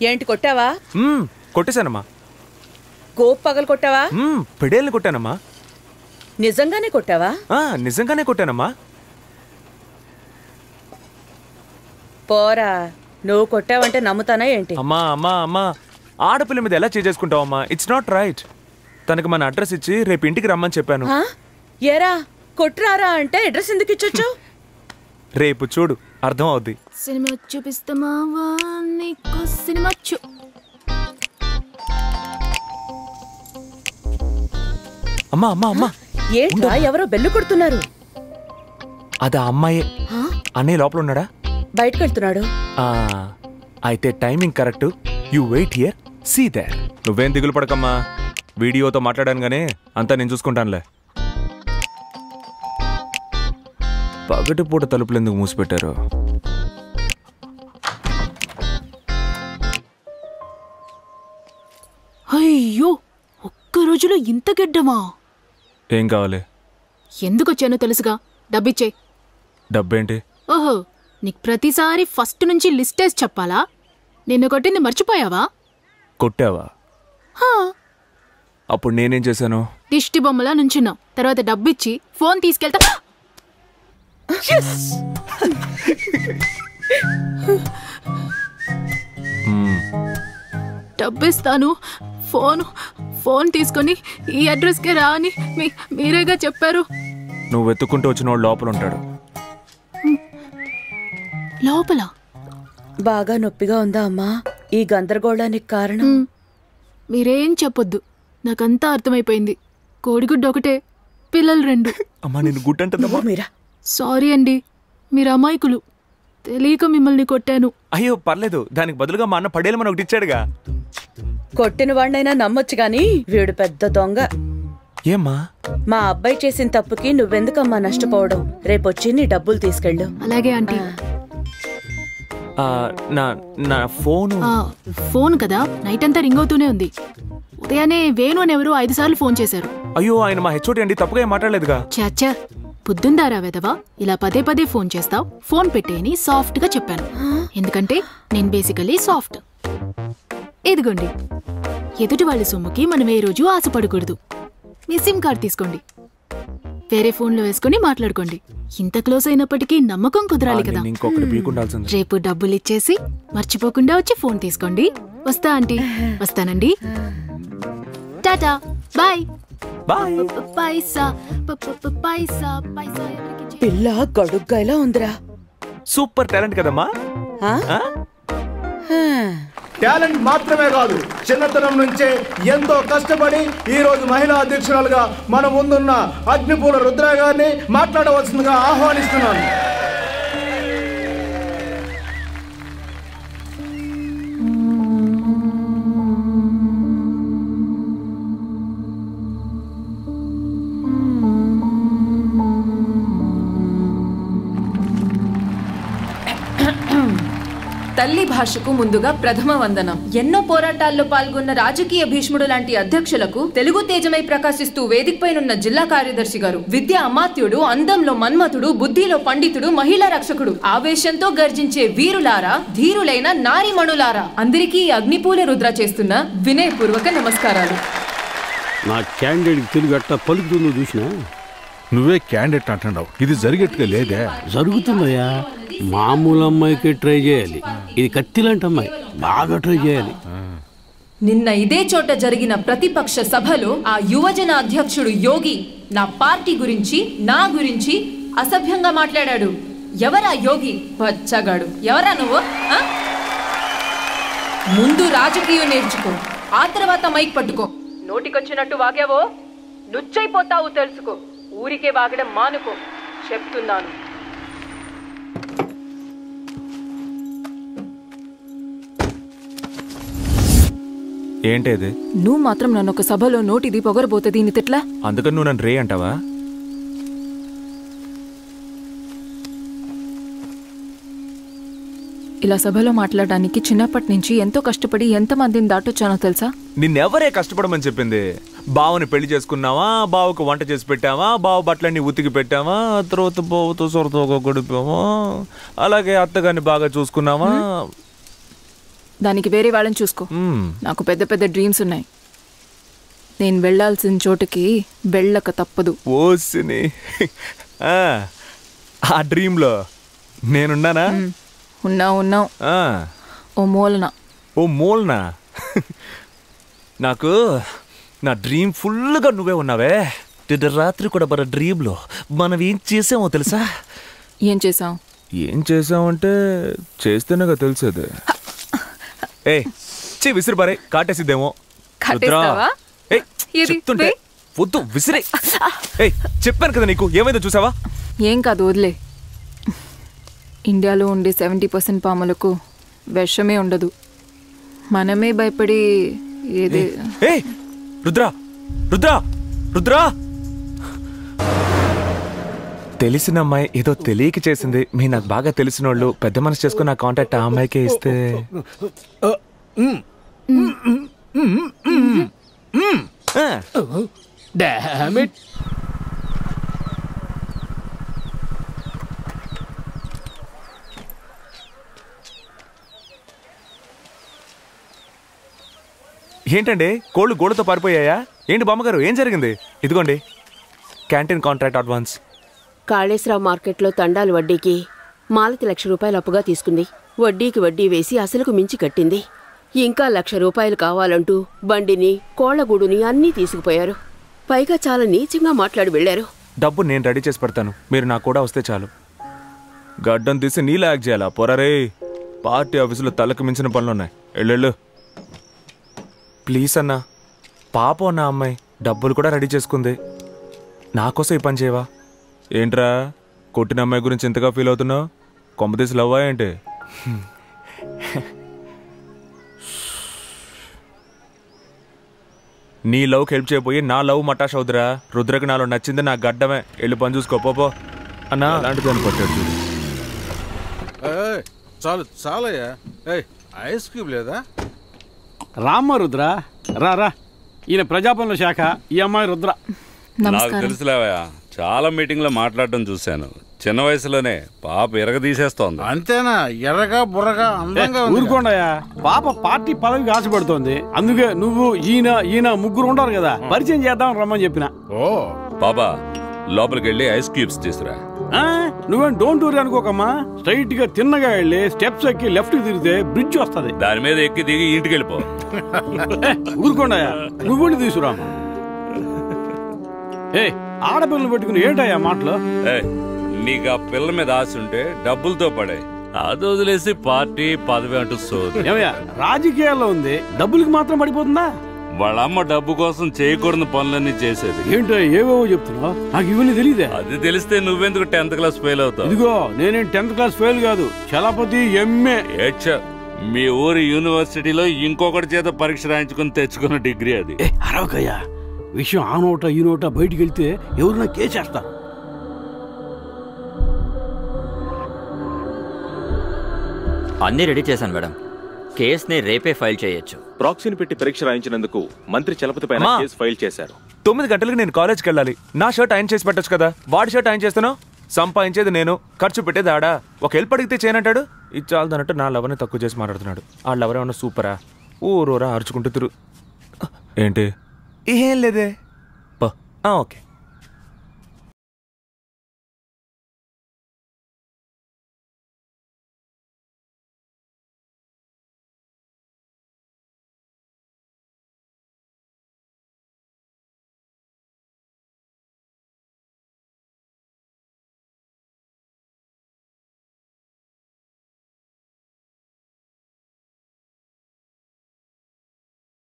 ఏంటి కొట్టావా? కొట్టేశానమ్మా. గోప్ పగలు కొట్టావా? పెడేల్ని కొట్టానమ్మా. నిజంగానే కొట్టావా? నిజంగానే కొట్టానమ్మా. పోరా, నువ్వు కొట్టావంటే నమ్ముతానా ఏంటి? అమ్మా అమ్మా అమ్మా, ఆడపిల్ల మీద ఎలా చేసుకుంటావమ్మా? It's not right. తనకి మన అడ్రస్ ఇచ్చి రేపు ఇంటికి రమ్మని చెప్పాను. ఏరా కొట్టురారా అంటే అడ్రస్ ఎందుకు ఇచ్చొచ్చు? రేపు చూడు, అర్థం అవుద్ది. సినిమా చూపిస్తామావా నీకు సినిమా అమ్మా అమ్మా అమ్మా, ఏంట్రా ఎవరో బెల్లు కొడుతున్నారు? అదా అమ్మాయే. అన్నయ్య లోపల ఉన్నాడా? బయటకు వెళ్తున్నాడు. అయితే timing correct. You wait here, see there. నువ్వేం దిగులు పడకమ్మా, వీడియోతో మాట్లాడాను గానీ అంతా నేను చూసుకుంటానులే. పగటిపూట తలుపులు ఎందుకు మూసిపెట్టారు? అయ్యో, ఒక్క రోజులో ఇంత గెడ్డమా? ఏం కావాలి? ఎందుకొచ్చానో తెలుసుగా, డబ్బిచ్చే. డబ్బేంటి? ఓహో, నీకు ప్రతిసారి ఫస్ట్ నుంచి లిస్టేసి చెప్పాలా? నిన్ను కొట్టింది మర్చిపోయావా? కొట్టావా? అప్పుడు నేనేం చేశాను? దిష్టి బొమ్మలా నుంచున్నావు. తర్వాత డబ్బిచ్చి ఫోన్ తీసుకెళ్తా. డబ్బిస్తాను, ఫోన్ తీసుకొని ఈ అడ్రస్కే రా అని మీరేగా చెప్పారు. నువ్వు వెతుక్కుంటూ వచ్చిన వాడు లోపల ఉంటాడు. లోపల బాగా నొప్పిగా ఉందా అమ్మా? ఈ గందరగోళానికి కారణం? మీరేం చెప్పొద్దు, నాకంతా అర్థమైపోయింది. కోడిగుడ్డు ఒకటే, పిల్లలు 2. అమ్మా నేను గుడ్డంటుందమ్మా. మీరా సారీ అండి, మీరు అమాయకులు. తెలియక మిమ్మల్ని కొట్టాను. అయ్యో పర్లేదు, దానికి బదులుగా మా అన్న పడేలమని ఒకటి ఇచ్చాడుగా. కొట్టిన వాడినైనా నమ్మొచ్చు గాని వీడు పెద్ద దొంగ. ఏమ్మా? మా అబ్బాయి చేసిన తప్పుకి నువ్వెందుకమ్మా నష్టపోవడం? రేపొచ్చి నీ డబ్బులు తీసుకెళ్ళు. అలాగే ఆంటీ. నా ఫోన్ కదా, నైట్ అంతా రింగ్ అవుతూనే ఉంది. ఉదయాన్నే వేణు అని ఎవరు 5 సార్లు ఫోన్ చేశారు. అయ్యో ఆయన మా హెచ్ఓడి అండి, తప్పుగా ఏం మాట్లాడలేదుగా. చాచా, బుద్ధుందారా వెదవా, ఇలా పదే పదే ఫోన్ చేస్తావు? ఫోన్ పెట్టేయని సాఫ్ట్ గా చెప్పాను. ఎందుకంటే నేను బేసికలీ సాఫ్ట్. ఇదిగోండి, ఎదుటి వాళ్ళ సొమ్ముకి మనం ఏ రోజు ఆశపడకూడదు. మీ సిమ్ కార్డ్ తీసుకోండి, వేరే ఫోన్లో వేసుకుని మాట్లాడుకోండి. ఇంత క్లోజ్ అయినప్పటికీ నమ్మకం కుదరాలి కదా. రేపు డబ్బులు ఇచ్చేసి మర్చిపోకుండా వచ్చి ఫోన్ తీసుకోండి. వస్తా ఆంటీ. వస్తానండి. టాటా, బాయ్. పైసా పైసా పైసా. పిల్ల గడుగ్గాయలా ఉందిరా. సూపర్ టాలెంట్ కదమ్మా. టాలెంట్ మాత్రమే కాదు, చిన్నతనం నుంచే ఎంతో కష్టపడి ఈ రోజు మహిళా అధ్యక్షురాలుగా మన ముందున్న అగ్నిపూల రుద్ర గారిని మాట్లాడవలసిందిగా ఆహ్వానిస్తున్నాను. తల్లి భాషకు ముందుగా ప్రథమ వందనం. ఎన్నో పోరాటాల్లో పాల్గొన్న రాజకీయ భీష్ముడు లాంటి అధ్యక్షులకు తెలుగు తేజమై ప్రకాశిస్తూ వేదికపైనున్న జిల్లా కార్యదర్శి గారు, విద్య అమాత్యుడు, అందంలో మన్మథుడు, బుద్ధిలో పండితుడు, మహిళా రక్షకుడు, ఆవేశంతో గర్జించే వీరులారా, ధీరులైన నారీమణులారా, అందరికీ అగ్నిపూల రుద్ర చేస్తున్న వినయపూర్వక నమస్కారాలు. నా క్యాండిడేట్ తెలుగు అట్లా పలుకుతుందో చూసినా? నువ్వే క్యాండిడేట్ అంటున్నావు, ఇది జరిగేట్టుగా లేదే. జరుగుతుందయ్యా, మామూలు అమ్మాయికి ట్రై చేయాలి, ఇది కత్తిలాంటి అమ్మాయి, బాగా ట్రై చేయాలి. నిన్న ఇదే చోట జరిగిన ప్రతిపక్ష సభలో ఆ యువజన అధ్యక్షుడు యోగి నా పార్టీ గురించి, నా గురించి అసభ్యంగా మాట్లాడాడు. ఎవరా యోగి? పచ్చగాడు. ఎవరా నువ్వు? ముందు రాజకీయం నేర్చుకో, ఆ తర్వాత మైక్ పట్టుకో. నోటికొచ్చినట్టు వాగావో నుచ్చైపోతావు తెలుసుకో. ఊరికే వాగడం మానుకో, చెప్తున్నాను. ఏంటేది? నువ్వు మాత్రం నన్ను ఒక సభలో నోటిది పొగరబోతే దీన్ని తిట్లా? అందుకని నువ్వు నన్ను రే అంటావా? ఇలా సభలో మాట్లాడడానికి చిన్నప్పటి నుంచి ఎంతో కష్టపడి ఎంతమందిని దాటొచ్చానో తెలుసా? నిన్నెవరే కష్టపడమని చెప్పింది? బావని పెళ్లి చేసుకున్నావా, బావకు వంట చేసి పెట్టావా, బావ బట్టలన్నీ ఉతికి పెట్టావా, తర్వాత బావతో సొరతో గడిపావా, అలాగే అత్తగారిని బాగా చూసుకున్నావా. దానికి వేరే వాళ్ళని చూసుకో. నాకు పెద్ద పెద్ద డ్రీమ్స్ ఉన్నాయి. నేను వెళ్ళాల్సిన చోటుకి వెళ్ళక తప్పదు. ఓసిని ఆ డ్రీమ్లో నేనున్నానా? ఉన్నావు. ఓ మూలన నాకు నా డ్రీమ్ ఫుల్గా నువ్వే ఉన్నావే. రాత్రి కూడా మన డ్రీమ్లో మనం ఏం చేసామో తెలుసా? ఏం చేసామంటే చేస్తేనేగా తెలిసేది. విసిరి బారే కాటేసిద్దేమో. చెప్తుంటే వద్దు విసిరే. చెప్పాను కదా నీకు, ఏమైందో చూసావా? ఏం కాదు, వదిలే. ఇండియాలో ఉండే 70% పాములకు విషమే ఉండదు. మనమే భయపడి ఏదే. రుద్రా రుద్రా రుద్రా తెలిసిన అమ్మాయి ఏదో తెలియక చేసింది. మీ నాకు బాగా తెలిసిన వాళ్ళు పెద్ద మనసు చేసుకుని నా కాంటాక్ట్ ఆ అమ్మాయికే ఇస్తే. ఏంటండి కోళ్ళు గోడతో పారిపోయాయా ఏంటి? బామ్మగారు ఏం జరిగింది? ఇదిగోండి క్యాంటీన్ కాంట్రాక్ట్ అడ్వాన్స్. కాళేశ్వరరావు మార్కెట్లో తండాలు వడ్డీకి మాలతి ₹1,00,000 అప్పుగా తీసుకుంది. వడ్డీకి వడ్డీ వేసి అసలుకు మించి కట్టింది. ఇంకా ₹1,00,000 కావాలంటూ బండిని కోళ్లగూడుని అన్నీ తీసుకుపోయారు. పైగా చాలా నీచంగా మాట్లాడి వెళ్లారు. డబ్బు నేను రెడీ చేసి పెడతాను, మీరు నాకు కూడా వస్తే చాలు. గడ్డం తీసి నీళ్ళు యాక్ట్ చేయాలా? పొరరే, పార్టీ ఆఫీసులో తలకు మించిన పనులున్నాయి. ఎల్లెళ్ళు ప్లీజ్ అన్నా. పాపం అన్న అమ్మాయి డబ్బులు కూడా రెడీ చేసుకుంది. నాకోసం ఈ పని చేయవా? ఏంట్రా కొట్టిన అమ్మాయి గురించి ఎంతగా ఫీల్ అవుతున్నావు? కొంపదీసి లవ్వా ఏంటి? నీ లవ్కి హెల్ప్ చేయబోయి నా లవ్ మటాష్ అవుతురా. రుద్రకి నాలో నచ్చింది నా గడ్డమే. వెళ్ళి పని చూసుకోపో అన్నా. అలాంటిది అని కొట్టాడు. చాలు చాలయ్యా. ఐస్ క్యూబ్ లేదా? రామ్మ రుద్ర, రా. ఈయన ప్రజాపనుల శాఖ, ఈ అమ్మాయి రుద్ర. నాకు తెలుసులేవయ్యా, చాలా మీటింగ్లో మాట్లాడడం చూశాను. చిన్న వయసులోనే పాప ఎరగ తీసేస్తోంది. అంతేనా? ఎర్రగా బుర్రగా అందంగా ఊరుకోండయా. పాప పార్టీ పదవికి ఆశపడుతోంది. అందుకే నువ్వు ఈయన ముగ్గురు ఉంటారు కదా, పరిచయం చేద్దాం రమ్మని చెప్పిన. ఓ బాబా, లోపలికి వెళ్ళి ఐస్ క్యూబ్స్ తీసుకురా. నువ్వేం డోంట్ వరీ అనుకోకమ్మా. స్ట్రైట్ గా తిన్నగా వెళ్ళి స్టెప్స్ ఎక్కి లెఫ్ట్ తిరిగితే బ్రిడ్జ్ వస్తుంది. దాని మీద ఎక్కి దిగి ఇంటికి వెళ్ళిపో. ఊరుకోండయా, నువ్వు తీసుకురామ్మా. ఆడపిల్లలు పెట్టుకుని ఏంటయ్యా మాటలు? నీకు ఆ పిల్ల మీద ఆశ ఉంటే డబ్బులతో పడాయి, అది వదిలేసి పార్టీ పదవి అంటూ సోదు. ఏమయ్యా, రాజకీయాల్లో ఉంది, డబ్బులకి మాత్రం పడిపోతుందా? వాళ్ళ అమ్మ డబ్బు కోసం చేయకూడని పనులన్నీ చేసేది. ఏంటో ఏవేవో చెప్తున్నావు, నాకు ఇవన్నీ తెలియదే. అది తెలిస్తే నువ్వెందుకు 10th క్లాస్ ఫెయిల్ అవుతావు? ఇదిగో నేనేం 10th క్లాస్ ఫెయిల్ కాదు, చలపతి MA. మీ ఊరి యూనివర్సిటీలో ఇంకొకటి చేత పరీక్ష రాయించుకుని తెచ్చుకున్న డిగ్రీ అది. అరవకయ్యా, విషయం ఆ నోట ఈ నోట బయటికి వెళ్తే ఎవరన్నా కేసేస్తారు. అన్నీ రెడీ చేశాను మేడం. కేసుని రేపే ఫైల్ చేయొచ్చు. ప్రాక్సీని పెట్టి పరీక్ష రాయించినందుకు మంత్రి చలపతి పైన కేసు ఫైల్ చేశారు. 9 గంటలకు నేను కాలేజ్కి వెళ్ళాలి. నా షర్ట్ ఆయన చేసి పెట్టచ్చు కదా. వాడి షర్ట్ ఆయన చేస్తాను. సంపాదించేది నేను, ఖర్చు పెట్టేది ఆడా. ఒక హెల్ప్ అడిగితే చేయనంటాడు. ఇది చాలు అన్నట్టు నా లవర్ని తక్కువ చేసి మాట్లాడుతున్నాడు. ఆ లవర్ ఏమన్నా సూపరా? ఊరూరా అరుచుకుంటూ తిరుగు. ఏంటి? ఏం లేదే. ఓకే.